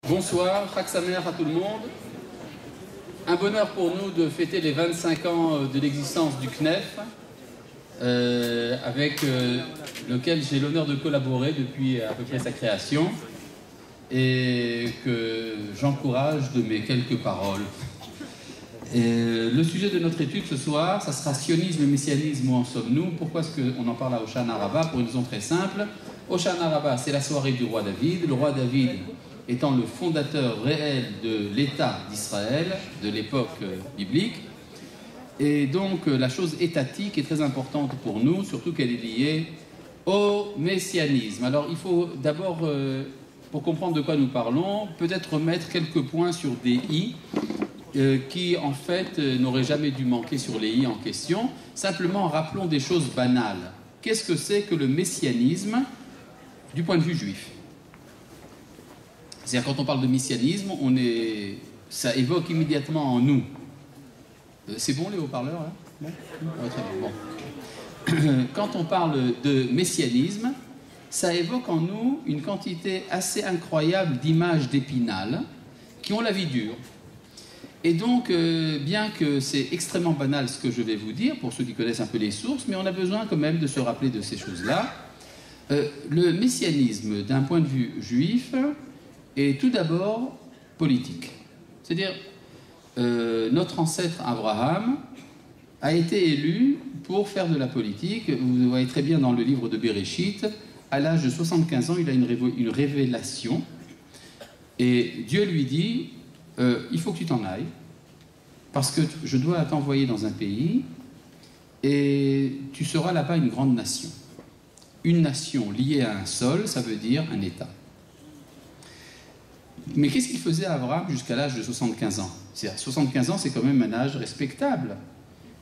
Bonsoir, Chag Sameach à tout le monde. Un bonheur pour nous de fêter les 25 ans de l'existence du CNEF, avec lequel j'ai l'honneur de collaborer depuis à peu près sa création et que j'encourage de mes quelques paroles. Le sujet de notre étude ce soir, ça sera sionisme et messianisme, où en sommes-nous? Pourquoi est-ce qu'on en parle à Hoshana Rabbah? Pour une raison très simple. Hoshana Rabbah, c'est la soirée du roi David. Le roi David étant le fondateur réel de l'État d'Israël, de l'époque biblique. Et donc la chose étatique est très importante pour nous, surtout qu'elle est liée au messianisme. Alors il faut d'abord, pour comprendre de quoi nous parlons, peut-être remettre quelques points sur des i, qui en fait n'auraient jamais dû manquer sur les i en question. Simplement rappelons des choses banales. Qu'est-ce que c'est que le messianisme du point de vue juif? C'est-à-dire quand on parle de messianisme, ça évoque immédiatement en nous. C'est bon les haut-parleurs là? Bon. Ah, très bien. Bon. Quand on parle de messianisme, ça évoque en nous une quantité assez incroyable d'images d'Épinal qui ont la vie dure. Et donc, bien que c'est extrêmement banal ce que je vais vous dire, pour ceux qui connaissent un peu les sources, mais on a besoin quand même de se rappeler de ces choses-là. Le messianisme, d'un point de vue juif, est tout d'abord politique. C'est-à-dire, notre ancêtre Abraham a été élu pour faire de la politique. Vous voyez très bien dans le livre de Bereshit, à l'âge de 75 ans, il a une révélation. Et Dieu lui dit, il faut que tu t'en ailles, parce que je dois t'envoyer dans un pays, et tu seras là-bas une grande nation. Une nation liée à un sol, ça veut dire un État. Mais qu'est-ce qu'il faisait Abraham jusqu'à l'âge de 75 ans? 75 ans, c'est quand même un âge respectable.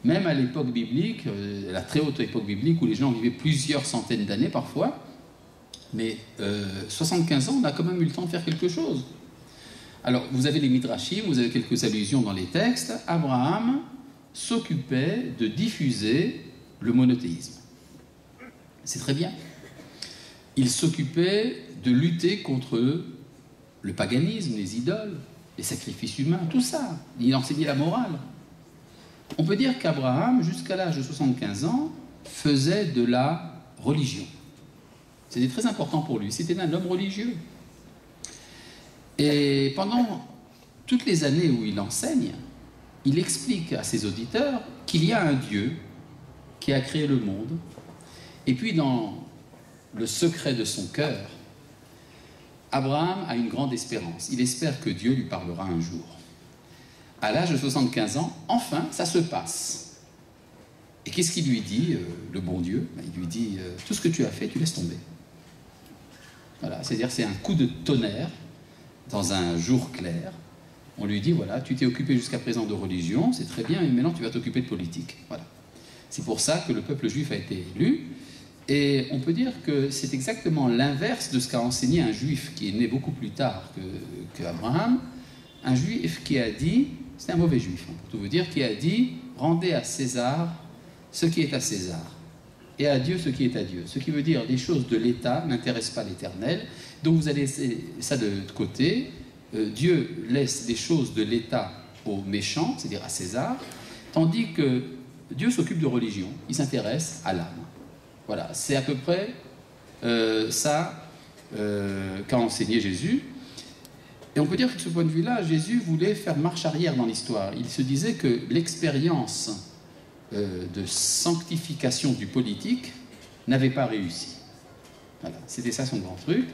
Même à l'époque biblique, la très haute époque biblique, où les gens vivaient plusieurs centaines d'années parfois, mais 75 ans, on a quand même eu le temps de faire quelque chose. Alors, vous avez les Midrashim, vous avez quelques allusions dans les textes. Abraham s'occupait de diffuser le monothéisme. C'est très bien. Il s'occupait de lutter contre le paganisme, les idoles, les sacrifices humains, tout ça. Il enseignait la morale. On peut dire qu'Abraham, jusqu'à l'âge de 75 ans, faisait de la religion. C'était très important pour lui. C'était un homme religieux. Et pendant toutes les années où il enseigne, il explique à ses auditeurs qu'il y a un Dieu qui a créé le monde. Et puis dans le secret de son cœur, Abraham a une grande espérance. Il espère que Dieu lui parlera un jour. À l'âge de 75 ans, enfin, ça se passe. Et qu'est-ce qu'il lui dit, le bon Dieu? Il lui dit, tout ce que tu as fait, tu laisses tomber. Voilà, c'est-à-dire c'est un coup de tonnerre dans un jour clair. On lui dit, voilà, tu t'es occupé jusqu'à présent de religion, c'est très bien, mais maintenant tu vas t'occuper de politique. Voilà. C'est pour ça que le peuple juif a été élu. Et on peut dire que c'est exactement l'inverse de ce qu'a enseigné un juif qui est né beaucoup plus tard qu'Abraham. Un juif qui a dit, c'est un mauvais juif, pour tout vous dire, qui a dit, rendez à César ce qui est à César, et à Dieu ce qui est à Dieu. Ce qui veut dire, les choses de l'État n'intéressent pas l'Éternel, donc vous allez laisser ça de côté. Dieu laisse les choses de l'État aux méchants, c'est-à-dire à César, tandis que Dieu s'occupe de religion, il s'intéresse à l'âme. Voilà, c'est à peu près ça qu'a enseigné Jésus. Et on peut dire que de ce point de vue-là, Jésus voulait faire marche arrière dans l'histoire. Il se disait que l'expérience de sanctification du politique n'avait pas réussi. Voilà, c'était ça son grand truc.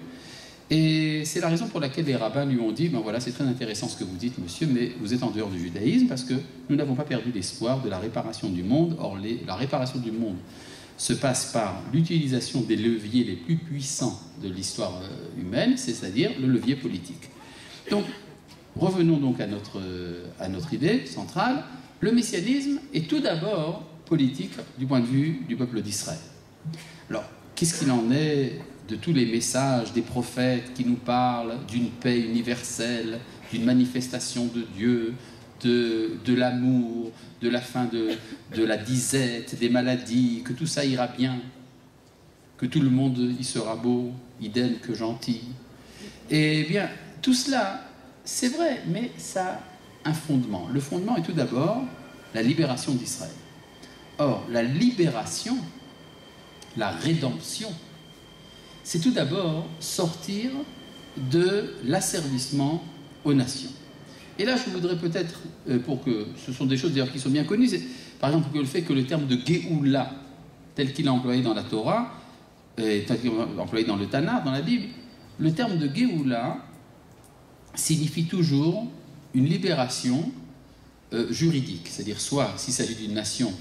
Et c'est la raison pour laquelle les rabbins lui ont dit, ben voilà, c'est très intéressant ce que vous dites, monsieur, mais vous êtes en dehors du judaïsme parce que nous n'avons pas perdu l'espoir de la réparation du monde. Or, la réparation du monde se passe par l'utilisation des leviers les plus puissants de l'histoire humaine, c'est-à-dire le levier politique. Donc, revenons donc à notre idée centrale. Le messianisme est tout d'abord politique du point de vue du peuple d'Israël. Alors, qu'est-ce qu'il en est de tous les messages des prophètes qui nous parlent d'une paix universelle, d'une manifestation de Dieu, de l'amour, de la fin de la disette, des maladies, que tout ça ira bien, que tout le monde y sera beau, idem que gentil. Eh bien, Tout cela, c'est vrai, mais ça a un fondement. Le fondement est tout d'abord la libération d'Israël. Or, la libération, la rédemption, c'est tout d'abord sortir de l'asservissement aux nations. Et là, je voudrais peut-être, pour que ce sont des choses d'ailleurs qui sont bien connues, par exemple le fait que le terme de Géoula, tel qu'il est employé dans la Torah, tel qu'il est employé dans le Tanakh, dans la Bible, le terme de Géoula signifie toujours une libération juridique, c'est-à-dire soit, s'il s'agit d'une nation,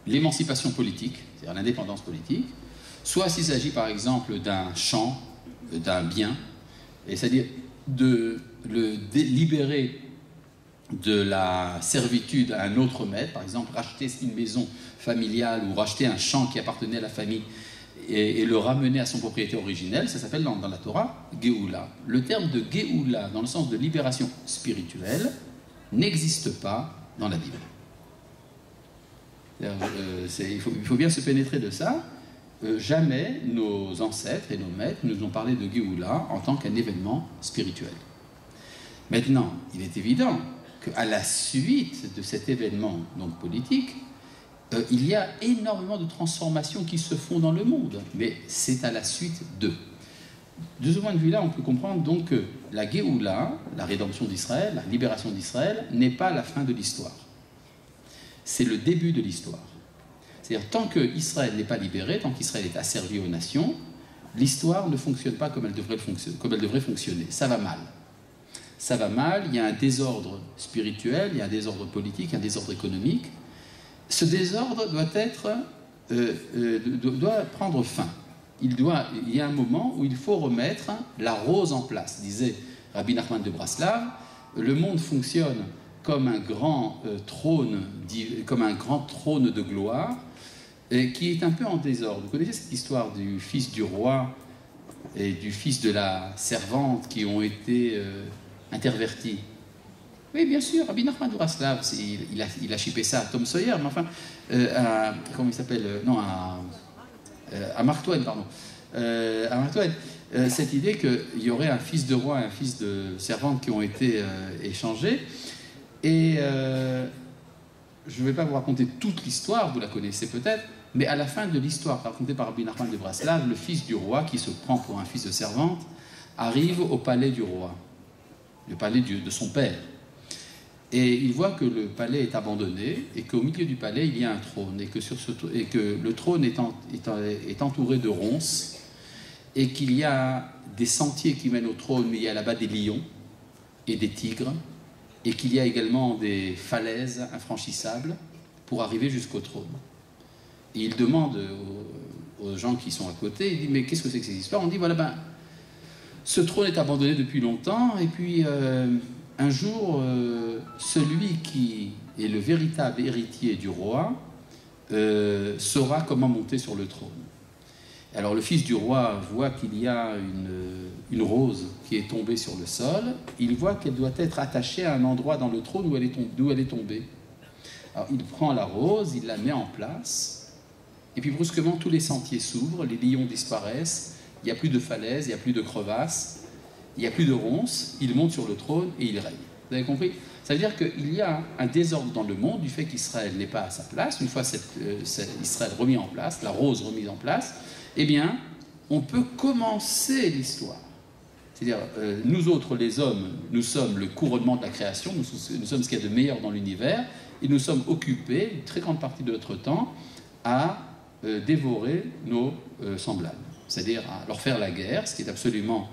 l'émancipation politique, c'est-à-dire l'indépendance politique, soit s'il s'agit par exemple d'un champ, d'un bien, c'est-à-dire de le libérer de la servitude à un autre maître, par exemple racheter une maison familiale ou racheter un champ qui appartenait à la famille et le ramener à son propriétaire originel, ça s'appelle dans la Torah Géoula. Le terme de Géoula, dans le sens de libération spirituelle, n'existe pas dans la Bible. Il faut bien se pénétrer de ça. Jamais nos ancêtres et nos maîtres nous ont parlé de Géoula en tant qu'un événement spirituel. Maintenant, il est évident qu'à la suite de cet événement donc politique, il y a énormément de transformations qui se font dans le monde, mais c'est à la suite d'eux. De ce point de vue-là, on peut comprendre donc que la Géoula, la rédemption d'Israël, la libération d'Israël, n'est pas la fin de l'histoire. C'est le début de l'histoire. C'est-à-dire, tant qu'Israël n'est pas libéré, tant qu'Israël est asservi aux nations, l'histoire ne fonctionne pas comme elle devrait fonctionner. Ça va mal. Ça va mal, il y a un désordre spirituel, il y a un désordre politique, un désordre économique. Ce désordre doit prendre fin. Il y a un moment où il faut remettre la rose en place, disait Rabbi Nachman de Braslav. Le monde fonctionne comme un grand trône de gloire, qui est un peu en désordre. Vous connaissez cette histoire du fils du roi et du fils de la servante qui ont été intervertis? Oui, bien sûr, Rabbi Nachman de Braslav, il a chippé ça à Tom Sawyer, mais enfin, comment il s'appelle? Non, à Mark Twain, pardon. À Mark Twain, cette idée qu'il y aurait un fils de roi et un fils de servante qui ont été échangés. Et je ne vais pas vous raconter toute l'histoire, vous la connaissez peut-être, mais à la fin de l'histoire racontée par Rabbi Nachman de Braslav, le fils du roi, qui se prend pour un fils de servante, arrive au palais du roi, le palais de son père. Et il voit que le palais est abandonné et qu'au milieu du palais, il y a un trône et que le trône est entouré de ronces et qu'il y a des sentiers qui mènent au trône, mais il y a là-bas des lions et des tigres et qu'il y a également des falaises infranchissables pour arriver jusqu'au trône. Et il demande aux gens qui sont à côté, il dit « Mais qu'est-ce que c'est que ces histoires ?» On dit « Voilà, ce trône est abandonné depuis longtemps et puis... un jour, celui qui est le véritable héritier du roi saura comment monter sur le trône. » Alors le fils du roi voit qu'il y a une rose qui est tombée sur le sol. Il voit qu'elle doit être attachée à un endroit dans le trône d'où elle est tombée. Alors il prend la rose, il la met en place, et puis brusquement tous les sentiers s'ouvrent, les lions disparaissent, il n'y a plus de falaises, il n'y a plus de crevasses, il n'y a plus de ronces, il monte sur le trône et il règne. Vous avez compris? Ça veut dire qu'il y a un désordre dans le monde du fait qu'Israël n'est pas à sa place. Une fois Israël remis en place, la rose remise en place, eh bien, on peut commencer l'histoire. C'est-à-dire, nous autres, les hommes, nous sommes le couronnement de la création, nous sommes ce qu'il y a de meilleur dans l'univers, et nous sommes occupés, une très grande partie de notre temps, à dévorer nos semblables. C'est-à-dire à leur faire la guerre, ce qui est absolument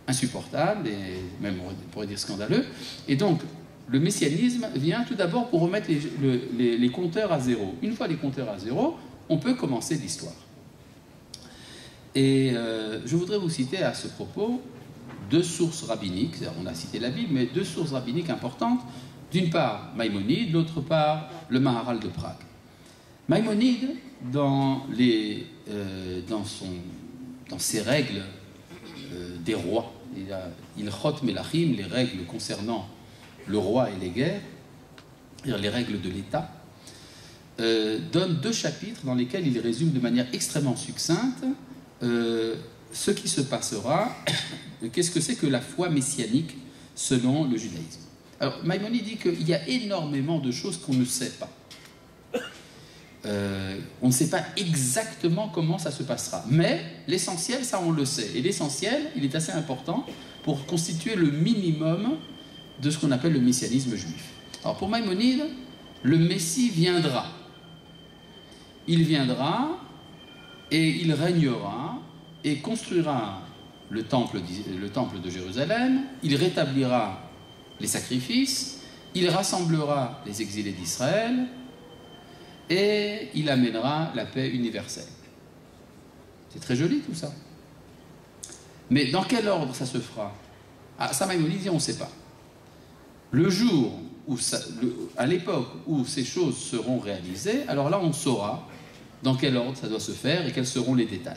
insupportable et même on pourrait dire scandaleux. Et donc le messianisme vient tout d'abord pour remettre les compteurs à zéro. Une fois les compteurs à zéro, on peut commencer l'histoire. Et je voudrais vous citer à ce propos deux sources rabbiniques. On a cité la Bible, mais deux sources rabbiniques importantes. D'une part Maïmonide, d'autre part le Maharal de Prague. Maïmonide, dans ses règles des rois, il a Ilchot Melachim, les règles concernant le roi et les guerres, c'est-à-dire les règles de l'État, donne deux chapitres dans lesquels il résume de manière extrêmement succincte ce qui se passera, qu'est-ce que c'est que la foi messianique selon le judaïsme. Alors, Maïmonide dit qu'il y a énormément de choses qu'on ne sait pas. On ne sait pas exactement comment ça se passera. Mais l'essentiel, ça on le sait. Et l'essentiel, il est assez important pour constituer le minimum de ce qu'on appelle le messianisme juif. Alors pour Maïmonide, le Messie viendra. Il viendra et il régnera et construira le temple de Jérusalem, il rétablira les sacrifices, il rassemblera les exilés d'Israël, et il amènera la paix universelle. C'est très joli tout ça. Mais dans quel ordre ça se fera? Ah, ça Maïmonide dit on ne sait pas. Le jour où à l'époque où ces choses seront réalisées, alors là on saura dans quel ordre ça doit se faire et quels seront les détails.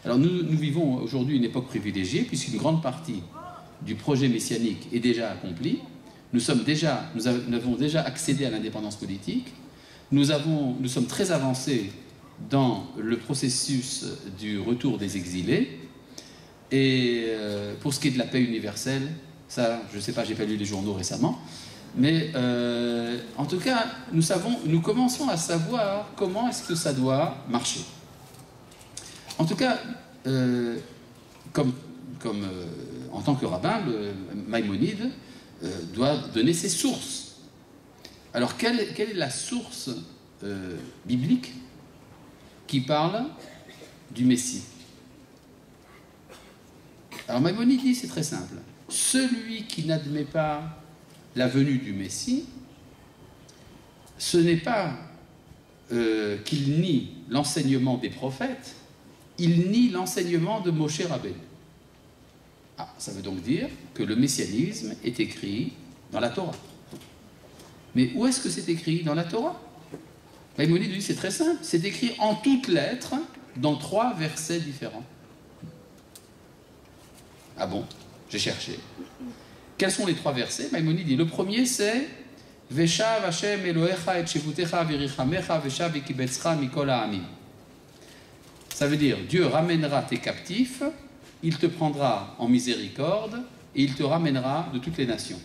Alors nous vivons aujourd'hui une époque privilégiée puisqu'une grande partie du projet messianique est déjà accomplie. Nous avons déjà accédé à l'indépendance politique. Nous sommes très avancés dans le processus du retour des exilés. Et pour ce qui est de la paix universelle, ça, je ne sais pas, j'ai pas lu les journaux récemment, mais en tout cas, nous commençons à savoir comment est-ce que ça doit marcher. En tout cas, en tant que rabbin, Maïmonide doit donner ses sources. Alors, quelle est la source biblique qui parle du Messie? Alors, Maïmonide dit, c'est très simple. Celui qui n'admet pas la venue du Messie, ce n'est pas qu'il nie l'enseignement des prophètes, il nie l'enseignement de Moshe Rabbeinu. Ah, ça veut donc dire que le messianisme est écrit dans la Torah. Mais où est-ce que c'est écrit dans la Torah? Maïmonide dit c'est très simple, c'est écrit en toutes lettres dans 3 versets différents. Ah bon? J'ai cherché. Quels sont les 3 versets? Maïmonide dit le premier c'est Veshav Hashem Elohecha et Shevutecha Virichamecha Veshav Ekibetzcha Mikol Ha'amim. Ça veut dire Dieu ramènera tes captifs, il te prendra en miséricorde et il te ramènera de toutes les nations.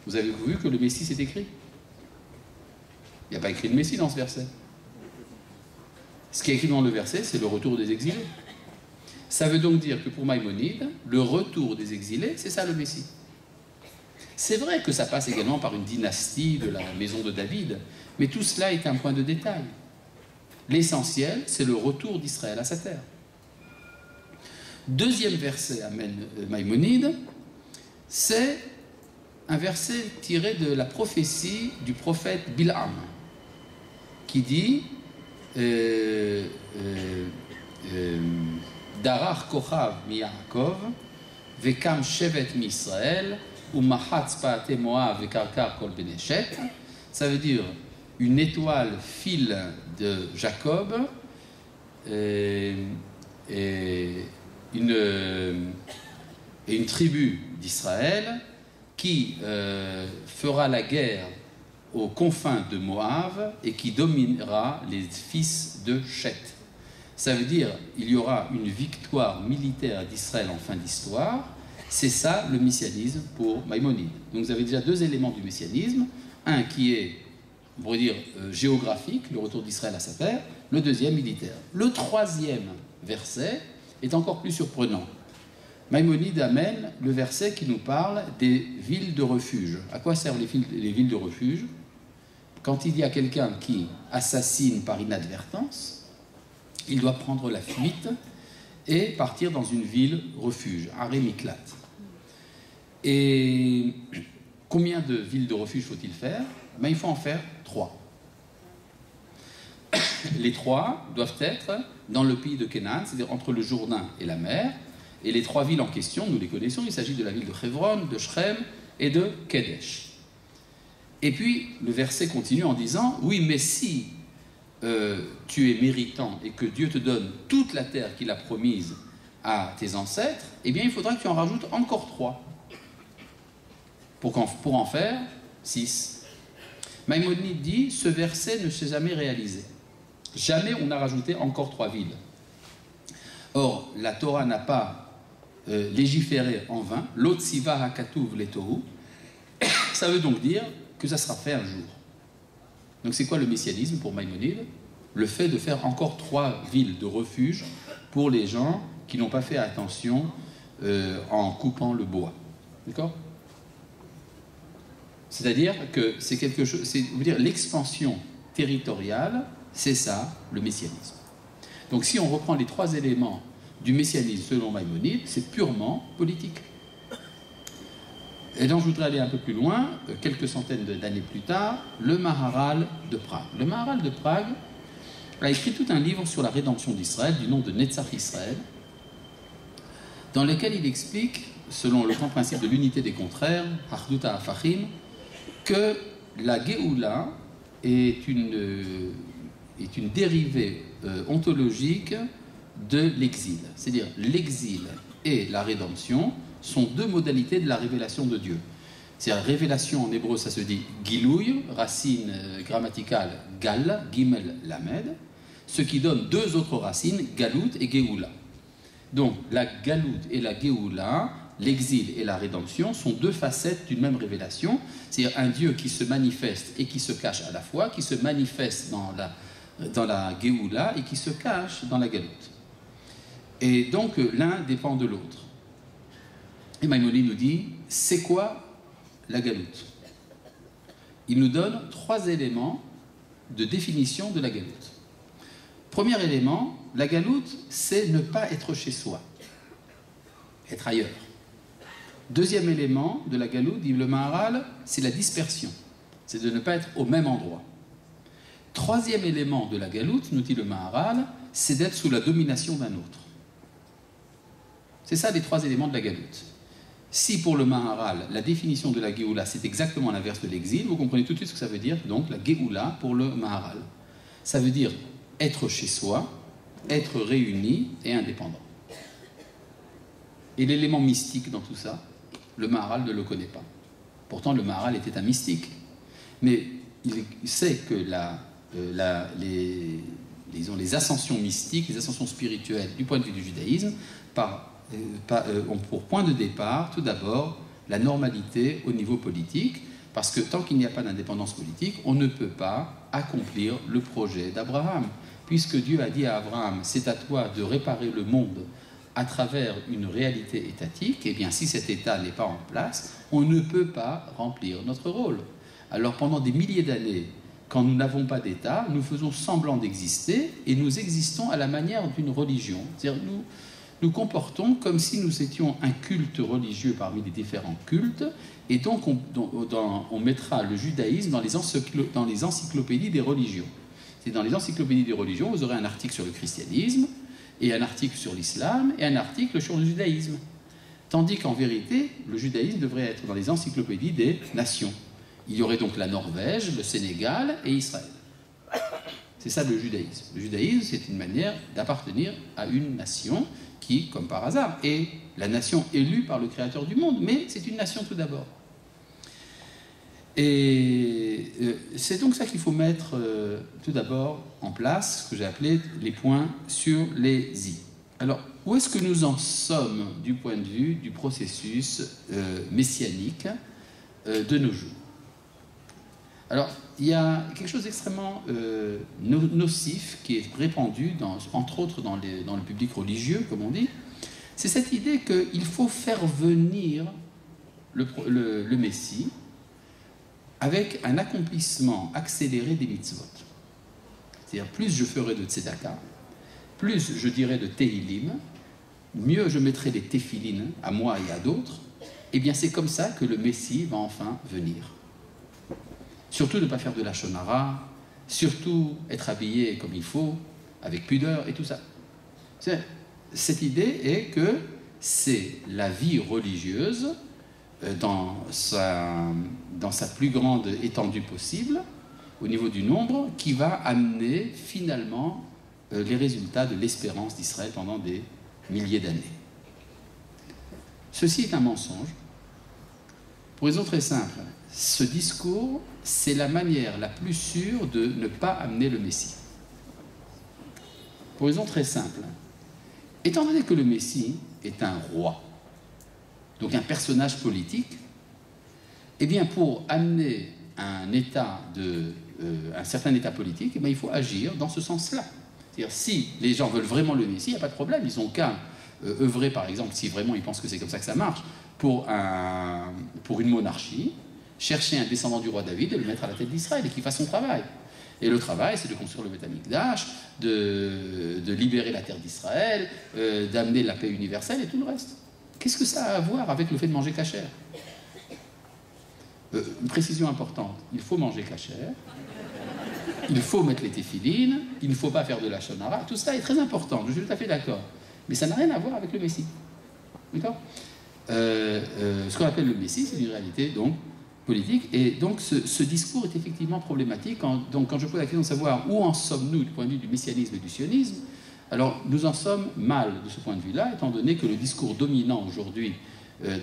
Vous avez vu que le Messie s'est écrit? Il n'y a pas écrit le Messie dans ce verset. Ce qui est écrit dans le verset, c'est le retour des exilés. Ça veut donc dire que pour Maïmonide, le retour des exilés, c'est ça le Messie. C'est vrai que ça passe également par une dynastie de la maison de David, mais tout cela est un point de détail. L'essentiel, c'est le retour d'Israël à sa terre. Deuxième verset amène Maïmonide, c'est un verset tiré de la prophétie du prophète Bil'am, qui dit Darar kochav mi Yaakov, vekam shevet mi Israël, ou mahatz paate Moav vekarkar kol beneshet. Ça veut dire une étoile file de Jacob et une tribu d'Israël qui fera la guerre aux confins de Moab et qui dominera les fils de Chet. Ça veut dire qu'il y aura une victoire militaire d'Israël en fin d'histoire. C'est ça le messianisme pour Maïmonide. Donc vous avez déjà 2 éléments du messianisme. Un qui est, on pourrait dire, géographique, le retour d'Israël à sa terre. Le deuxième, militaire. Le troisième verset est encore plus surprenant. Maïmonide amène le verset qui nous parle des villes de refuge. À quoi servent les villes de refuge? Quand il y a quelqu'un qui assassine par inadvertance, il doit prendre la fuite et partir dans une ville refuge, Aré Miklat. Et combien de villes de refuge faut-il faire? Ben, il faut en faire 3. Les 3 doivent être dans le pays de Canaan, c'est-à-dire entre le Jourdain et la mer. Et les 3 villes en question, nous les connaissons, il s'agit de la ville de Hebron, de Shrem et de Kedesh. Et puis, le verset continue en disant, oui, mais si tu es méritant et que Dieu te donne toute la terre qu'il a promise à tes ancêtres, eh bien, il faudra que tu en rajoutes encore 3 pour en faire 6. Maïmonide dit, ce verset ne s'est jamais réalisé. Jamais on a rajouté encore 3 villes. Or, la Torah n'a pas légiféré en vain. L'Otsiva hakatuv letohu. Ça veut donc dire que ça sera fait un jour. Donc c'est quoi le messianisme pour Maïmonide? Le fait de faire encore 3 villes de refuge pour les gens qui n'ont pas fait attention en coupant le bois. D'accord? C'est-à-dire que c'est quelque chose, l'expansion territoriale, c'est ça le messianisme. Donc si on reprend les 3 éléments du messianisme selon Maïmonide, c'est purement politique. Et donc je voudrais aller un peu plus loin, quelques centaines d'années plus tard, le Maharal de Prague. Le Maharal de Prague a écrit tout un livre sur la rédemption d'Israël, du nom de Netzach Israël, dans lequel il explique, selon le grand principe de l'unité des contraires, Achdut HaHafachim, que la Géoula est une dérivée ontologique de l'exil. C'est-à-dire l'exil et la rédemption sont 2 modalités de la révélation de Dieu. C'est-à-dire révélation en hébreu, ça se dit gilouï, racine grammaticale gal, gimel, lamed, ce qui donne 2 autres racines, galout et géoula. Donc la galout et la géoula, l'exil et la rédemption, sont 2 facettes d'une même révélation. C'est-à-dire un Dieu qui se manifeste et qui se cache à la fois, qui se manifeste dans la géoula et qui se cache dans la galout. Et donc l'un dépend de l'autre. Et Maïmonide nous dit, c'est quoi la galoute? Il nous donne 3 éléments de définition de la galoute. Premier élément, la galoute, c'est ne pas être chez soi, être ailleurs. Deuxième élément de la galoute, dit le Maharal, c'est la dispersion, c'est de ne pas être au même endroit. Troisième élément de la galoute, nous dit le Maharal, c'est d'être sous la domination d'un autre. C'est ça les 3 éléments de la galoute. Si pour le Maharal, la définition de la Géoula, c'est exactement l'inverse de l'exil, vous comprenez tout de suite ce que ça veut dire, donc la Géoula pour le Maharal. Ça veut dire être chez soi, être réuni et indépendant. Et l'élément mystique dans tout ça, le Maharal ne le connaît pas. Pourtant, le Maharal était un mystique. Mais il sait que les ascensions mystiques, les ascensions spirituelles du point de vue du judaïsme, ont pour point de départ, tout d'abord, la normalité au niveau politique, parce que tant qu'il n'y a pas d'indépendance politique, on ne peut pas accomplir le projet d'Abraham. Puisque Dieu a dit à Abraham, c'est à toi de réparer le monde à travers une réalité étatique, et bien si cet état n'est pas en place, on ne peut pas remplir notre rôle. Alors pendant des milliers d'années, quand nous n'avons pas d'état, nous faisons semblant d'exister, et nous existons à la manière d'une religion. C'est-à-dire nous comportons comme si nous étions un culte religieux parmi les différents cultes, et donc on mettra le judaïsme dans les encyclopédies des religions. C'est dans les encyclopédies des religions, vous aurez un article sur le christianisme, et un article sur l'islam, et un article sur le judaïsme. Tandis qu'en vérité, le judaïsme devrait être dans les encyclopédies des nations. Il y aurait donc la Norvège, le Sénégal et Israël. C'est ça le judaïsme. Le judaïsme, c'est une manière d'appartenir à une nation qui, comme par hasard, est la nation élue par le Créateur du monde, mais c'est une nation tout d'abord. Et c'est donc ça qu'il faut mettre tout d'abord en place, ce que j'ai appelé les points sur les i. Alors, où est-ce que nous en sommes du point de vue du processus messianique de nos jours? Alors, il y a quelque chose d'extrêmement nocif qui est répandu, entre autres dans le public religieux, comme on dit, c'est cette idée qu'il faut faire venir le Messie avec un accomplissement accéléré des mitzvot. C'est-à-dire, plus je ferai de tzedaka, plus je dirai de tehilim, mieux je mettrai les téphilines à moi et à d'autres, et bien c'est comme ça que le Messie va enfin venir. Surtout ne pas faire de la shonara, surtout être habillé comme il faut, avec pudeur et tout ça. Cette idée est que c'est la vie religieuse dans sa plus grande étendue possible, au niveau du nombre, qui va amener finalement les résultats de l'espérance d'Israël pendant des milliers d'années. Ceci est un mensonge, pour raison très simple. Ce discours, c'est la manière la plus sûre de ne pas amener le Messie. Pour raison très simple. étant donné que le Messie est un roi, donc un personnage politique, eh bien pour amener un certain état politique, eh bien, il faut agir dans ce sens-là. C'est-à-dire, si les gens veulent vraiment le Messie, il n'y a pas de problème, ils n'ont qu'à œuvrer, par exemple, si vraiment ils pensent que c'est comme ça que ça marche, pour une monarchie, chercher un descendant du roi David et le mettre à la tête d'Israël et qu'il fasse son travail. Et le travail, c'est de construire le Beth Amikdash, de libérer la terre d'Israël, d'amener la paix universelle et tout le reste. Qu'est-ce que ça a à voir avec le fait de manger cachère? Une précision importante, il faut manger cachère, il faut mettre les téphilines, il ne faut pas faire de la shonara, tout ça est très important, je suis tout à fait d'accord. Mais ça n'a rien à voir avec le Messie. D'accord? Ce qu'on appelle le Messie, c'est une réalité donc politique, et donc ce discours est effectivement problématique. Donc quand je pose la question de savoir où en sommes-nous du point de vue du messianisme et du sionisme, alors nous en sommes mal de ce point de vue-là, étant donné que le discours dominant aujourd'hui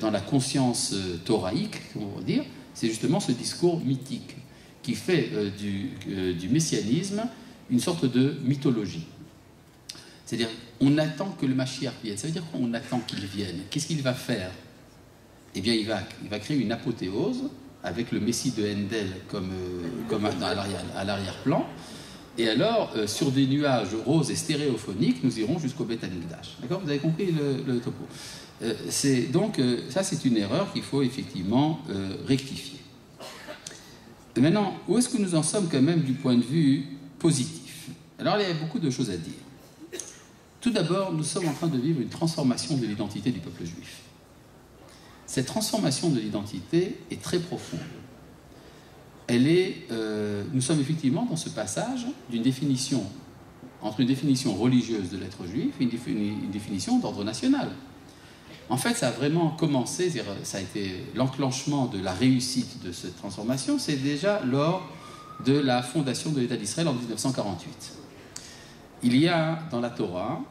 dans la conscience thoraïque, on va dire, c'est justement ce discours mythique qui fait du messianisme une sorte de mythologie. C'est-à-dire, on attend que le Mashiach vienne. Ça veut dire qu'on attend qu'il vienne. Qu'est-ce qu'il va faire? Eh bien, il va créer une apothéose avec le Messie de Handel comme à l'arrière-plan. Et alors, sur des nuages roses et stéréophoniques, nous irons jusqu'au Beth Amikdash. D'accord? Vous avez compris le topo. Ça, c'est une erreur qu'il faut effectivement rectifier. Et maintenant, où est-ce que nous en sommes quand même du point de vue positif? Alors, il y a beaucoup de choses à dire. Tout d'abord, nous sommes en train de vivre une transformation de l'identité du peuple juif. Cette transformation de l'identité est très profonde. Nous sommes effectivement dans ce passage d'une définition, entre une définition religieuse de l'être juif et une définition d'ordre national. En fait, ça a vraiment commencé, ça a été l'enclenchement de la réussite de cette transformation, c'est déjà lors de la fondation de l'État d'Israël en 1948. Il y a dans la Torah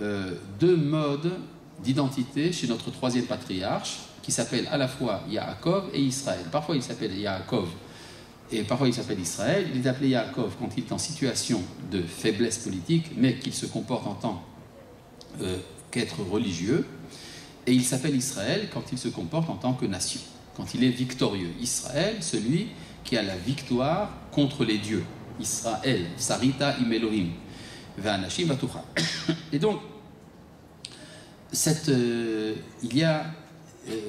deux modes d'identité chez notre troisième patriarche, qui s'appelle à la fois Yaakov et Israël. Parfois il s'appelle Yaakov et parfois il s'appelle Israël. Il est appelé Yaakov quand il est en situation de faiblesse politique, mais qu'il se comporte en tant qu'être religieux. Et il s'appelle Israël quand il se comporte en tant que nation, quand il est victorieux. Israël, celui qui a la victoire contre les dieux. Israël, Sarita im Elohim, Ve'anashim Batucha. Et donc, il y a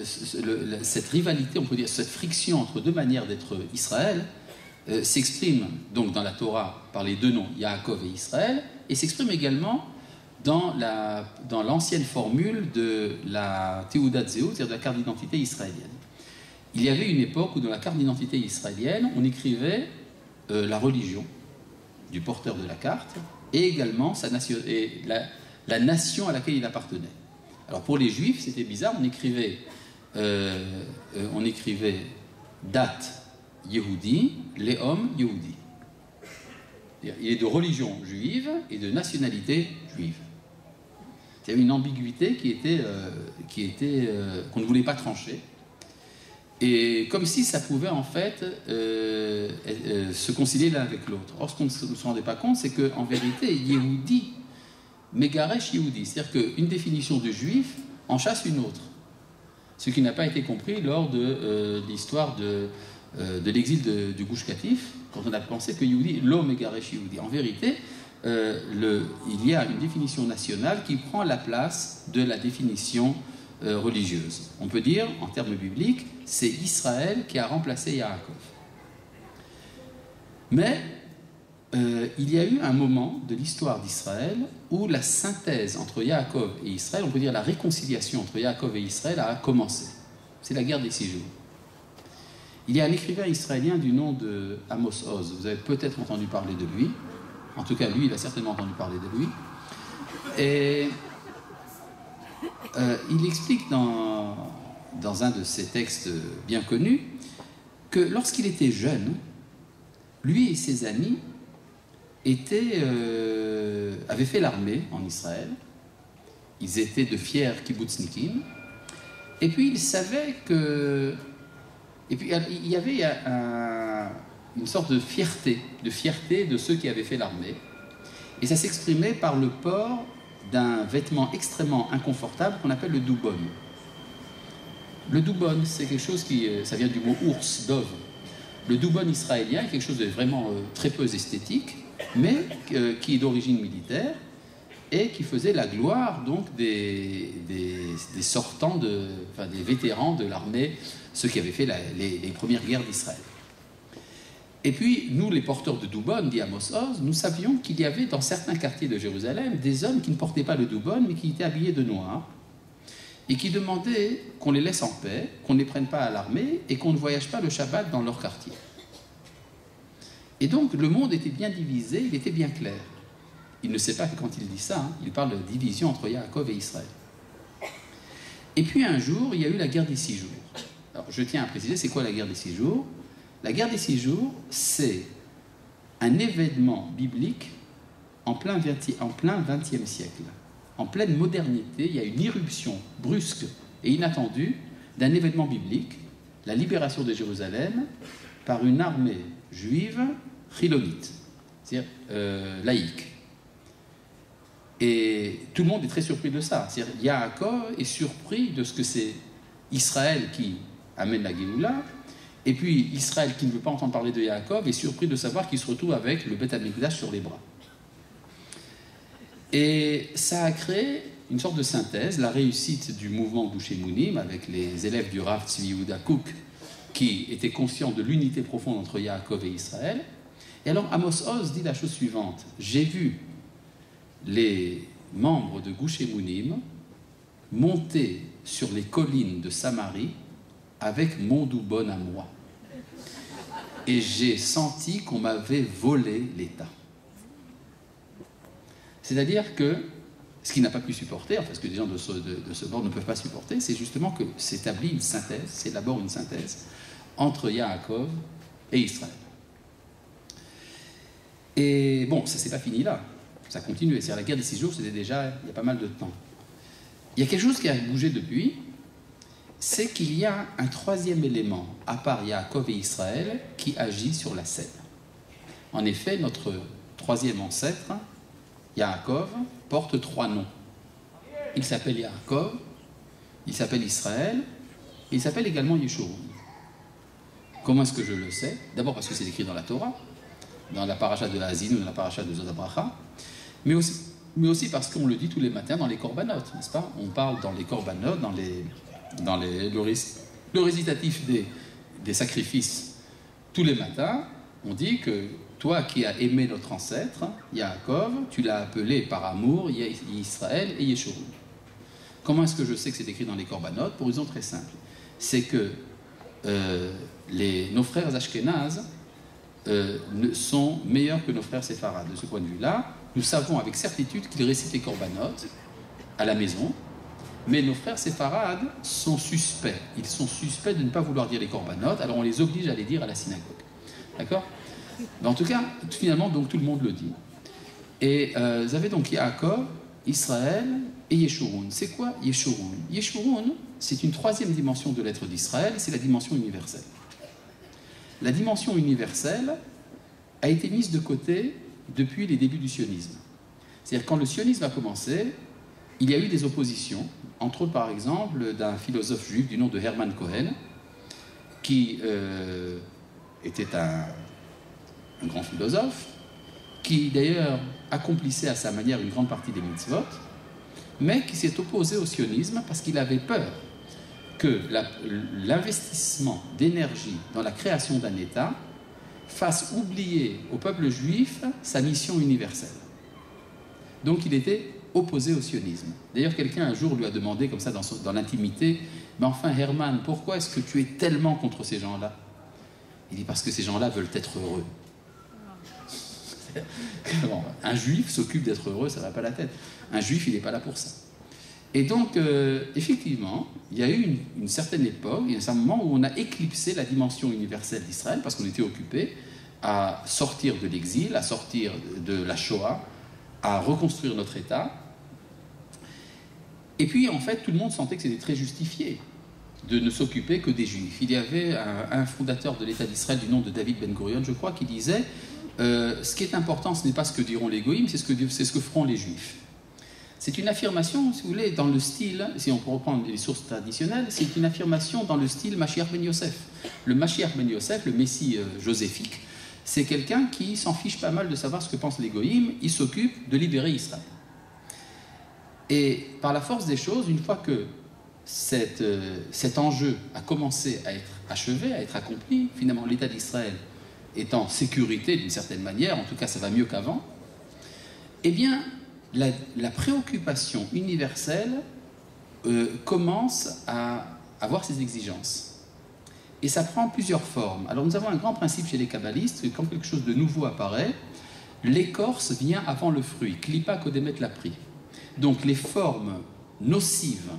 cette rivalité, on peut dire, cette friction entre deux manières d'être Israël, s'exprime donc dans la Torah par les deux noms, Yaakov et Israël, et s'exprime également dans l'ancienne formule de la Théoudat Zéhout, c'est-à-dire de la carte d'identité israélienne. Il y avait une époque où dans la carte d'identité israélienne, on écrivait la religion du porteur de la carte et également la nation à laquelle il appartenait. Alors pour les juifs, c'était bizarre, on écrivait date Yehudi, Léom Yehudi. Il est de religion juive et de nationalité juive. Il y avait une ambiguïté qu'on ne voulait pas trancher. Et comme si ça pouvait en fait se concilier l'un avec l'autre. Or, ce qu'on ne se rendait pas compte, c'est qu'en vérité, Yehudi, Megaresh Yehudi, c'est-à-dire qu'une définition de juif en chasse une autre. Ce qui n'a pas été compris lors de l'histoire de l'exil du Gush Katif, quand on a pensé que Yehudi, lo Megaresh Yehudi. En vérité, il y a une définition nationale qui prend la place de la définition religieuse. On peut dire, en termes bibliques, c'est Israël qui a remplacé Yaakov. Mais il y a eu un moment de l'histoire d'Israël où la synthèse entre Yaakov et Israël, on peut dire la réconciliation entre Yaakov et Israël a commencé. C'est la guerre des 6 jours. Il y a un écrivain israélien du nom de Amos Oz. Vous avez peut-être entendu parler de lui. En tout cas, lui, il a certainement entendu parler de lui. Et il explique dans un de ses textes bien connus que lorsqu'il était jeune, lui et ses amis avaient fait l'armée en Israël. Ils étaient de fiers kibbutznikim. Et puis ils savaient que... Et puis il y avait une sorte de fierté de ceux qui avaient fait l'armée. Et ça s'exprimait par le port d'un vêtement extrêmement inconfortable qu'on appelle le doubon. Le doubon, c'est quelque chose ça vient du mot ours, dove. Le doubon israélien est quelque chose de vraiment très peu esthétique, mais qui est d'origine militaire et qui faisait la gloire donc des sortants, des vétérans de l'armée, ceux qui avaient fait les premières guerres d'Israël. Et puis, nous, les porteurs de doubon, dit Amos Oz, nous savions qu'il y avait dans certains quartiers de Jérusalem des hommes qui ne portaient pas le doubon, mais qui étaient habillés de noir, et qui demandaient qu'on les laisse en paix, qu'on ne les prenne pas à l'armée, et qu'on ne voyage pas le Shabbat dans leur quartier. Et donc, le monde était bien divisé, il était bien clair. Il ne sait pas que quand il dit ça, il parle de division entre Yaakov et Israël. Et puis un jour, il y a eu la guerre des 6 jours. Alors, je tiens à préciser, c'est quoi la guerre des 6 jours ? La guerre des 6 jours, c'est un événement biblique en plein XXe siècle. En pleine modernité, il y a une irruption brusque et inattendue d'un événement biblique, la libération de Jérusalem par une armée juive chilonite, c'est-à-dire laïque. Et tout le monde est très surpris de ça. C'est-à-dire Yaakov est surpris de ce que c'est Israël qui amène la Géoula, et puis Israël qui ne veut pas entendre parler de Yaakov est surpris de savoir qu'il se retrouve avec le Beth Amikdash sur les bras. Et ça a créé une sorte de synthèse, la réussite du mouvement Gush Emunim avec les élèves du Rav Tzvi Yehuda Kook qui étaient conscients de l'unité profonde entre Yaakov et Israël. Et alors Amos Oz dit la chose suivante: j'ai vu les membres de Gush Emunim monter sur les collines de Samarie avec mon doubon à moi. Et j'ai senti qu'on m'avait volé l'État. C'est-à-dire que ce qu'il n'a pas pu supporter, enfin ce que les gens de ce bord ne peuvent pas supporter, c'est justement que s'établit une synthèse, s'élabore une synthèse entre Yaakov et Israël. Et bon, ça s'est pas fini là, ça continue. C'est-à-dire la guerre des 6 jours, c'était déjà il y a pas mal de temps. Il y a quelque chose qui a bougé depuis, c'est qu'il y a un troisième élément, à part Yaakov et Israël, qui agit sur la scène. En effet, notre troisième ancêtre, Yaakov, porte 3 noms. Il s'appelle Yaakov, il s'appelle Israël, et il s'appelle également Yeshurun. Comment est-ce que je le sais? D'abord parce que c'est écrit dans la Torah, dans la paracha de Hazin ou dans la paracha de Zodabracha, mais aussi parce qu'on le dit tous les matins dans les corbanotes, n'est-ce pas? On parle dans les corbanotes, le récitatif des sacrifices tous les matins, on dit que toi qui as aimé notre ancêtre, Yaakov, tu l'as appelé par amour Israël et Yeshurun. Comment est-ce que je sais que c'est écrit dans les corbanotes? Pour une raison très simple. C'est que nos frères ashkénazes sont meilleurs que nos frères séfarades. De ce point de vue-là, nous savons avec certitude qu'ils récitent les corbanotes à la maison, mais nos frères séfarades sont suspects. Ils sont suspects de ne pas vouloir dire les corbanotes, alors on les oblige à les dire à la synagogue. D'accord? En tout cas, finalement, donc, tout le monde le dit. Et vous avez donc Yaakov, Israël et Yeshurun. C'est quoi Yeshurun? Yeshurun, c'est une troisième dimension de l'être d'Israël, c'est la dimension universelle. La dimension universelle a été mise de côté depuis les débuts du sionisme. C'est-à-dire quand le sionisme a commencé, il y a eu des oppositions, entre autres par exemple d'un philosophe juif du nom de Hermann Cohen, qui était un grand philosophe, qui d'ailleurs accomplissait à sa manière une grande partie des mitzvot, mais qui s'est opposé au sionisme parce qu'il avait peur que l'investissement d'énergie dans la création d'un État fasse oublier au peuple juif sa mission universelle. Donc il était opposé au sionisme. D'ailleurs, quelqu'un un jour lui a demandé, comme ça dans l'intimité, « Mais enfin Hermann, pourquoi est-ce que tu es tellement contre ces gens-là » Il dit « Parce que ces gens-là veulent être heureux. » Un juif s'occupe d'être heureux, ça ne va pas la tête. Un juif, il n'est pas là pour ça. Et donc, effectivement, il y a eu une certaine époque, il y a un certain moment où on a éclipsé la dimension universelle d'Israël parce qu'on était occupé à sortir de l'exil, à sortir de la Shoah, à reconstruire notre État. Et puis, en fait, tout le monde sentait que c'était très justifié de ne s'occuper que des Juifs. Il y avait un fondateur de l'État d'Israël du nom de David Ben Gurion, je crois, qui disait ce qui est important, ce n'est pas ce que diront les goïms, c'est ce que feront les Juifs. C'est une affirmation, si vous voulez, dans le style, si on peut reprendre les sources traditionnelles, c'est une affirmation dans le style Mashiach ben Yosef. Le Mashiach ben Yosef, le Messie joséphique, c'est quelqu'un qui s'en fiche pas mal de savoir ce que pensent les goïms, il s'occupe de libérer Israël. Et par la force des choses, une fois que cet enjeu a commencé à être achevé, à être accompli, finalement l'État d'Israël est en sécurité d'une certaine manière, en tout cas ça va mieux qu'avant, eh bien la préoccupation universelle commence à avoir ses exigences. Et ça prend plusieurs formes. Alors nous avons un grand principe chez les kabbalistes, que quand quelque chose de nouveau apparaît, l'écorce vient avant le fruit, klipa kodemet lapri. Donc les formes nocives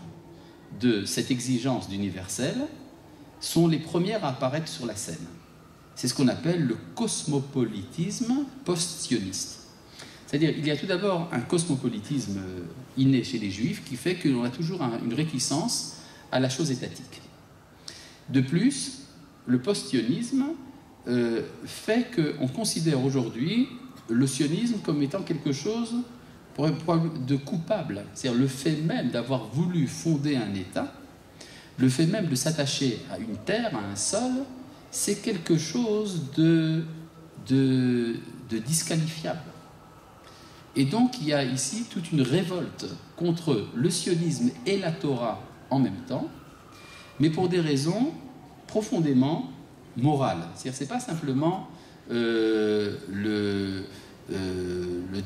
de cette exigence d'universel sont les premières à apparaître sur la scène. C'est ce qu'on appelle le cosmopolitisme post-sioniste. C'est-à-dire qu'il y a tout d'abord un cosmopolitisme inné chez les juifs qui fait que l'on a toujours une réticence à la chose étatique. De plus, le post-sionisme fait qu'on considère aujourd'hui le sionisme comme étant quelque chose de coupable. C'est-à-dire le fait même d'avoir voulu fonder un État, le fait même de s'attacher à une terre, à un sol, c'est quelque chose de disqualifiable. Et donc il y a ici toute une révolte contre le sionisme et la Torah en même temps, mais pour des raisons profondément morales. C'est-à-dire c'est pas simplement le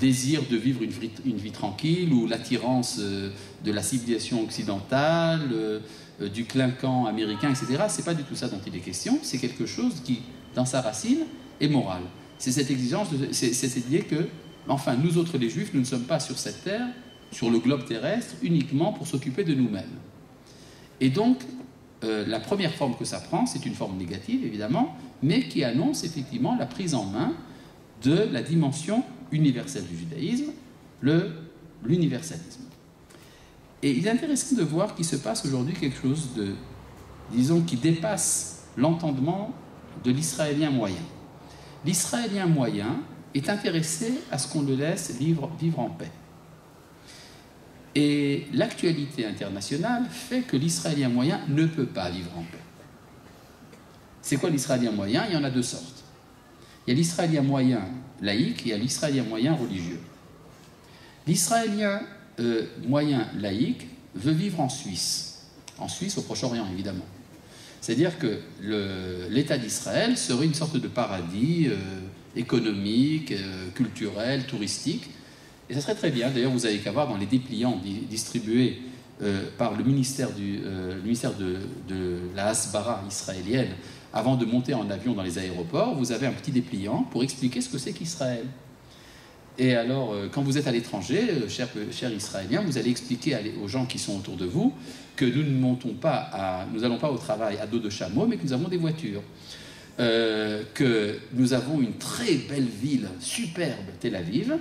désir de vivre une vie tranquille ou l'attirance de la civilisation occidentale, du clinquant américain, etc. C'est pas du tout ça dont il est question. C'est quelque chose qui, dans sa racine, est moral. C'est cette exigence, c'est cette idée que, enfin, nous autres les Juifs, nous ne sommes pas sur cette terre, sur le globe terrestre, uniquement pour s'occuper de nous-mêmes. Et donc, la première forme que ça prend, c'est une forme négative, évidemment, mais qui annonce effectivement la prise en main de la dimension universelle du judaïsme, l'universalisme. Et il est intéressant de voir qu'il se passe aujourd'hui quelque chose de, disons, qui dépasse l'entendement de l'Israélien moyen. L'Israélien moyen est intéressé à ce qu'on le laisse vivre en paix. Et l'actualité internationale fait que l'Israélien moyen ne peut pas vivre en paix. C'est quoi l'Israélien moyen? Il y en a deux sortes. Il y a l'Israélien moyen laïque et il y a l'Israélien moyen religieux. L'Israélien moyen laïque veut vivre en Suisse au Proche-Orient évidemment. C'est-à-dire que l'État d'Israël serait une sorte de paradis économique, culturel, touristique. Et ça serait très bien, d'ailleurs vous avez qu'à voir dans les dépliants distribués par le ministère de la Hasbara israélienne, avant de monter en avion dans les aéroports, vous avez un petit dépliant pour expliquer ce que c'est qu'Israël. Et alors, quand vous êtes à l'étranger, chers Israéliens, vous allez expliquer aux gens qui sont autour de vous que nous n'allons pas au travail à dos de chameau, mais que nous avons des voitures. Que nous avons une très belle ville, superbe, Tel Aviv,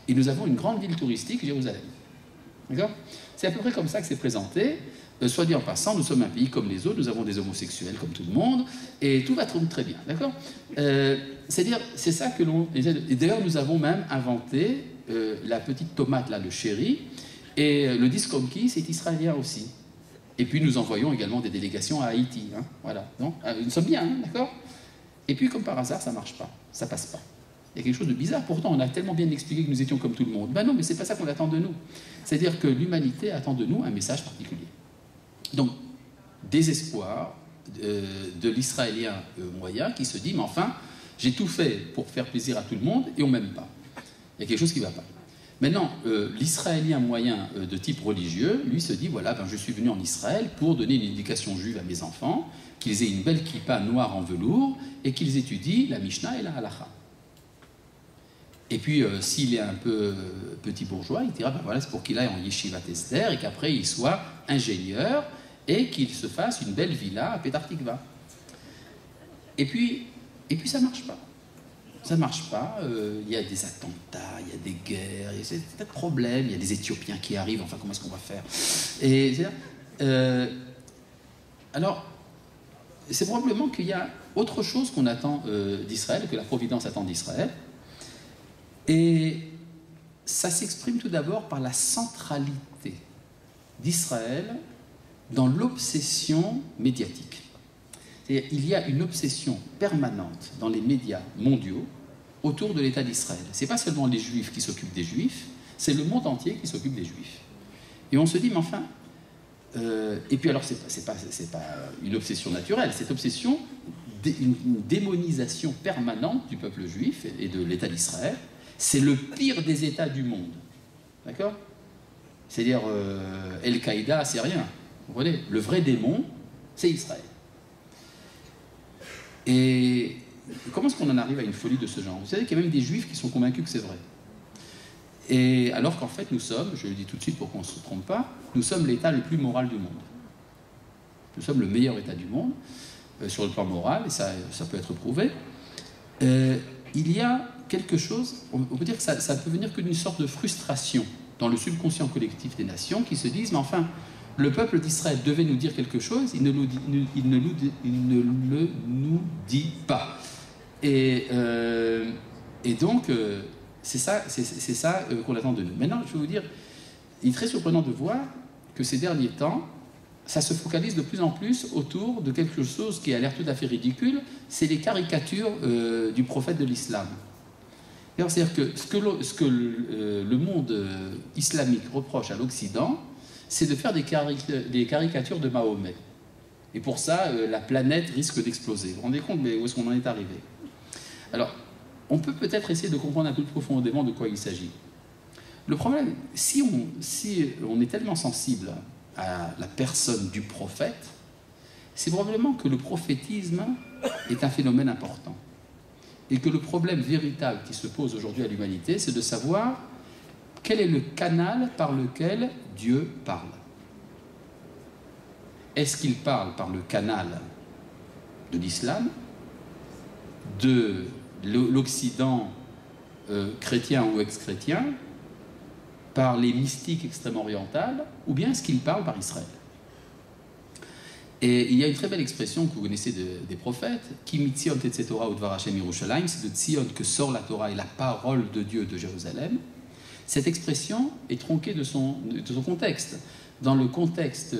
et nous avons une grande ville touristique, Jérusalem. D'accord ? C'est à peu près comme ça que c'est présenté. Soit dit en passant, nous sommes un pays comme les autres, nous avons des homosexuels comme tout le monde, et tout va très bien, d'accord ? C'est-à-dire, c'est ça que l'on... Et d'ailleurs, nous avons même inventé la petite tomate, là, le chéri, et le disc conquis, c'est israélien aussi. Et puis, nous envoyons également des délégations à Haïti, hein, voilà. Donc, nous sommes bien, hein, d'accord ? Et puis, comme par hasard, ça ne marche pas, ça passe pas. Il y a quelque chose de bizarre. Pourtant, on a tellement bien expliqué que nous étions comme tout le monde. Ben non, mais c'est pas ça qu'on attend de nous. C'est-à-dire que l'humanité attend de nous un message particulier. Donc, désespoir de l'Israélien moyen qui se dit, mais enfin, j'ai tout fait pour faire plaisir à tout le monde et on ne m'aime pas. Il y a quelque chose qui ne va pas. Maintenant, l'Israélien moyen de type religieux, lui se dit, voilà, je suis venu en Israël pour donner une éducation juive à mes enfants, qu'ils aient une belle kippa noire en velours et qu'ils étudient la Mishnah et la Halacha. Et puis, s'il est un peu petit bourgeois, il dira, voilà, c'est pour qu'il aille en Yeshivat Esther et qu'après il soit ingénieur et qu'il se fasse une belle villa à Petah Tikva. Et puis ça ne marche pas. Ça ne marche pas. Il y a des attentats, il y a des guerres, il y a des problèmes, il y a des Éthiopiens qui arrivent, enfin, comment est-ce qu'on va faire ? Et alors, c'est probablement qu'il y a autre chose qu'on attend d'Israël, que la Providence attend d'Israël. Et ça s'exprime tout d'abord par la centralité d'Israël dans l'obsession médiatique. C'est-à-dire, il y a une obsession permanente dans les médias mondiaux autour de l'État d'Israël. Ce n'est pas seulement les Juifs qui s'occupent des Juifs, c'est le monde entier qui s'occupe des Juifs. Et on se dit, mais enfin... et puis alors, c'est pas une obsession naturelle, cette obsession, une démonisation permanente du peuple juif et de l'État d'Israël, c'est le pire des États du monde. D'accord? C'est-à-dire, Al-Qaïda, c'est rien. Vous voyez, le vrai démon, c'est Israël. Et comment est-ce qu'on en arrive à une folie de ce genre? Vous savez qu'il y a même des Juifs qui sont convaincus que c'est vrai. Et alors qu'en fait, nous sommes, je le dis tout de suite pour qu'on ne se trompe pas, nous sommes l'État le plus moral du monde. Nous sommes le meilleur État du monde, sur le plan moral, et ça peut être prouvé. Il y a quelque chose, on peut dire que ça peut venir que d'une sorte de frustration dans le subconscient collectif des nations qui se disent, mais enfin, le peuple d'Israël devait nous dire quelque chose, il ne le nous dit pas. Et donc, c'est ça qu'on attend de nous. Maintenant, je vais vous dire, il est très surprenant de voir que ces derniers temps, ça se focalise de plus en plus autour de quelque chose qui a l'air tout à fait ridicule, c'est les caricatures du prophète de l'islam. C'est-à-dire que ce que le monde islamique reproche à l'Occident, c'est de faire des caricatures de Mahomet. Et pour ça, la planète risque d'exploser. Vous vous rendez compte, mais où est-ce qu'on en est arrivé? Alors, on peut peut-être essayer de comprendre un peu plus profondément de quoi il s'agit. Le problème, si on est tellement sensible à la personne du prophète, c'est probablement que le prophétisme est un phénomène important. Et que le problème véritable qui se pose aujourd'hui à l'humanité, c'est de savoir quel est le canal par lequel Dieu parle. Est-ce qu'il parle par le canal de l'islam, de l'Occident chrétien ou ex-chrétien, par les mystiques extrême-orientales, ou bien est-ce qu'il parle par Israël? Et il y a une très belle expression que vous connaissez des prophètes, Ki mitzion tetze Torah udvar Hashem Yerushalayim, c'est de Tzion que sort la Torah et la parole de Dieu de Jérusalem. Cette expression est tronquée de son contexte. Dans le contexte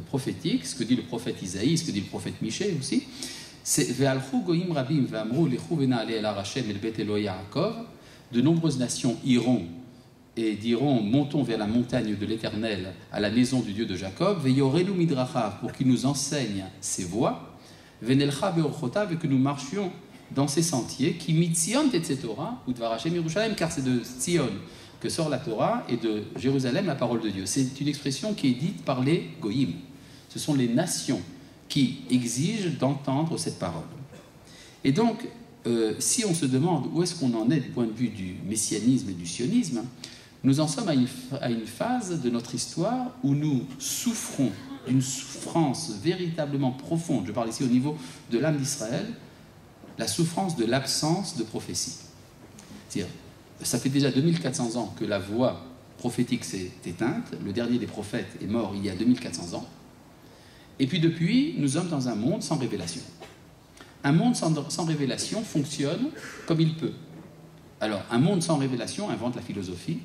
prophétique, ce que dit le prophète Isaïe, ce que dit le prophète Michée aussi, c'est Ve'alchu goyim rabim ve'amru lechu ve'na'aleh el har Hashem el bet Eloi Yaakov, de nombreuses nations iront et diront, montons vers la montagne de l'Éternel, à la maison du Dieu de Jacob, ve'yorelu midrachav, pour qu'il nous enseigne ses voies, ve'nelcha be'orchotav, et que nous marchions dans ses sentiers, qui mitzion tetze Torah, ou dvar Hashem Yerushalayim, car c'est de Tzion que sort la Torah, et de Jérusalem la parole de Dieu. C'est une expression qui est dite par les goyim. Ce sont les nations qui exigent d'entendre cette parole. Et donc, si on se demande où est-ce qu'on en est du point de vue du messianisme et du sionisme, nous en sommes à une phase de notre histoire où nous souffrons d'une souffrance véritablement profonde, je parle ici au niveau de l'âme d'Israël, la souffrance de l'absence de prophétie. C'est-à-dire, ça fait déjà 2400 ans que la voix prophétique s'est éteinte, le dernier des prophètes est mort il y a 2400 ans, et puis depuis, nous sommes dans un monde sans révélation. Un monde sans révélation fonctionne comme il peut. Alors, un monde sans révélation invente la philosophie,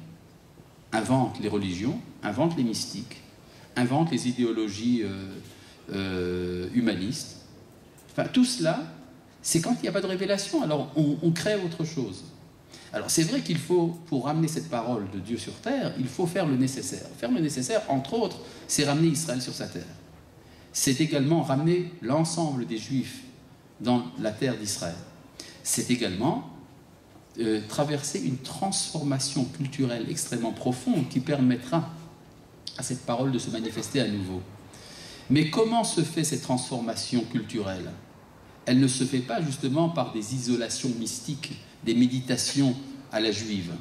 invente les religions, invente les mystiques, invente les idéologies humanistes. Enfin, tout cela, c'est quand il n'y a pas de révélation, alors on crée autre chose. Alors, c'est vrai qu'il faut, pour ramener cette parole de Dieu sur terre, il faut faire le nécessaire. Faire le nécessaire, entre autres, c'est ramener Israël sur sa terre. C'est également ramener l'ensemble des Juifs dans la terre d'Israël. C'est également traverser une transformation culturelle extrêmement profonde qui permettra à cette parole de se manifester à nouveau. Mais comment se fait cette transformation culturelle? Elle ne se fait pas justement par des isolations mystiques, des méditations à la juive,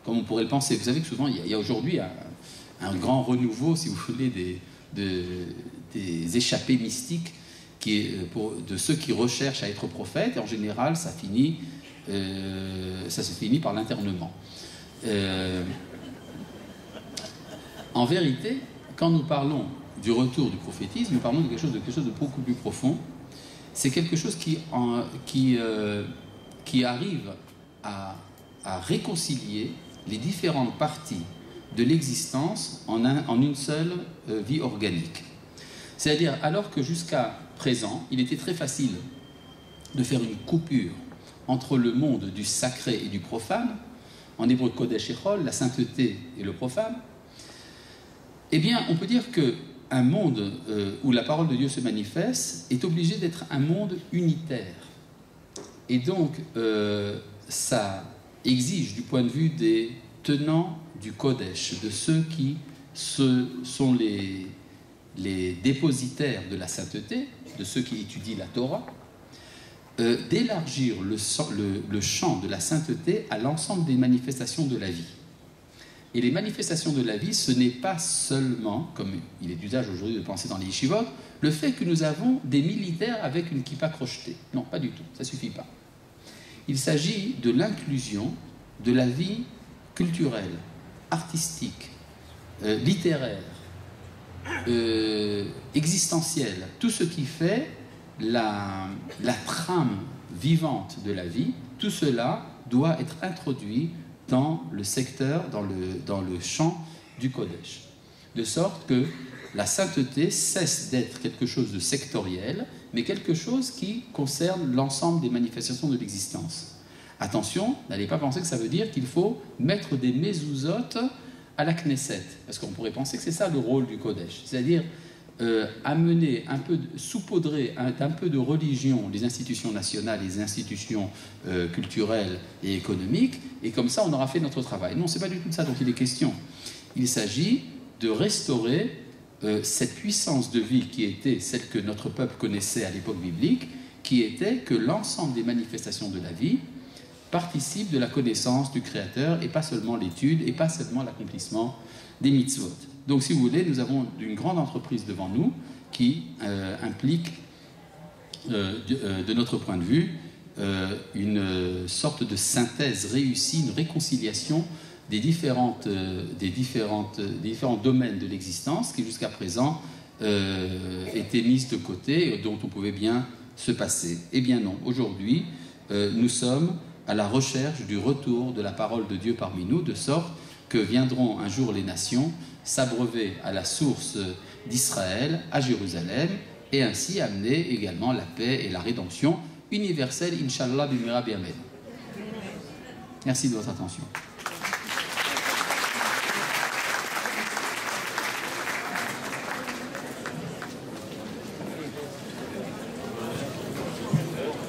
comme on pourrait le penser. Vous savez que souvent, il y a aujourd'hui un grand renouveau, si vous voulez, des échappées mystiques de ceux qui recherchent à être prophètes, et en général, ça se finit par l'internement. En vérité, quand nous parlons du retour du prophétisme, nous parlons de quelque chose de beaucoup plus profond. C'est quelque chose qui arrive à réconcilier les différentes parties de l'existence en une seule vie organique. C'est-à-dire, alors que jusqu'à présent, il était très facile de faire une coupure entre le monde du sacré et du profane, en hébreu Kodesh et Chol, la sainteté et le profane, eh bien, on peut dire qu'un monde où la parole de Dieu se manifeste est obligé d'être un monde unitaire. Et donc, ça exige, du point de vue des tenants du Kodesh, de ceux qui sont les dépositaires de la sainteté, de ceux qui étudient la Torah, d'élargir le champ de la sainteté à l'ensemble des manifestations de la vie. Et les manifestations de la vie, ce n'est pas seulement, comme il est d'usage aujourd'hui de penser dans les yeshivot, le fait que nous avons des militaires avec une kippa crochetée. Non, pas du tout, ça ne suffit pas. Il s'agit de l'inclusion de la vie culturelle, artistique, littéraire, existentielle, tout ce qui fait la trame vivante de la vie, tout cela doit être introduit dans le secteur, dans le champ du Kodesh. De sorte que la sainteté cesse d'être quelque chose de sectoriel, mais quelque chose qui concerne l'ensemble des manifestations de l'existence. Attention, n'allez pas penser que ça veut dire qu'il faut mettre des mezuzot à la Knesset, parce qu'on pourrait penser que c'est ça le rôle du Kodesh, c'est-à-dire amener un peu, saupoudrer un peu de religion les institutions nationales, les institutions culturelles et économiques, et comme ça on aura fait notre travail. Non, c'est pas du tout de ça dont il est question. Il s'agit de restaurer cette puissance de vie qui était celle que notre peuple connaissait à l'époque biblique, qui était que l'ensemble des manifestations de la vie participent de la connaissance du Créateur, et pas seulement l'étude, et pas seulement l'accomplissement des mitzvot. Donc, si vous voulez, nous avons une grande entreprise devant nous qui implique, de notre point de vue, une sorte de synthèse réussie, une réconciliation des différents domaines de l'existence qui, jusqu'à présent, étaient mises de côté et dont on pouvait bien se passer. Eh bien non, aujourd'hui, nous sommes à la recherche du retour de la parole de Dieu parmi nous, de sorte que viendront un jour les nations s'abreuver à la source d'Israël, à Jérusalem, et ainsi amener également la paix et la rédemption universelle, Inch'Allah, bimira bi'amen. Merci de votre attention.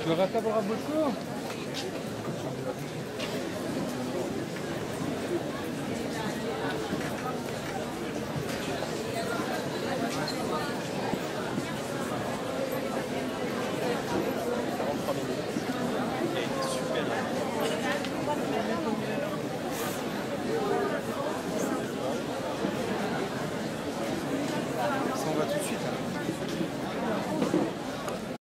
Le rattrapera beaucoup. Ça, on va tout de suite.